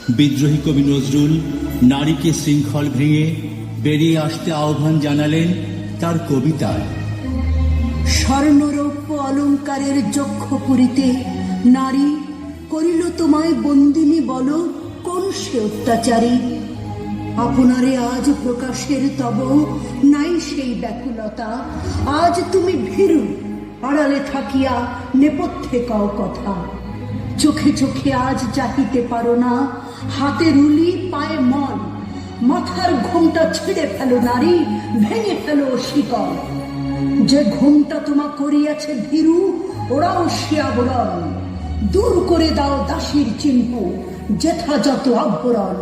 বিদ্রোহী কবি নজরুল নারীকে শৃঙ্খল ভেঙে বেরিয়ে আসতে আহ্বান জানালেন তার কবিতায়। স্বর্ণরৌপ্য অলঙ্কারের যক্ষ পুরীতে নারী করিল তোমায় বন্দিনী, বলো কোন সে অত্যাচারী? আপনারে আজ প্রকাশের তব নাই সেই ব্যাকুলতা, আজ তুমি ভীরু আড়ালে থাকিয়া নেপথ্যে কও কথা। চোখে চোখে আজ চাহিতে পারো না, হাতে রুলি পায়ে মল, মাথার ঘোমটা ছিঁড়ে ফেলো নারী, ভেঙে ফেলো শিকল। যে ঘোমটা তোমা করিয়াছে ভীরু, ওরাও সে আবরণ, দূর করে দাও দাসীর চিহ্ন, যেথা যত আভরণ।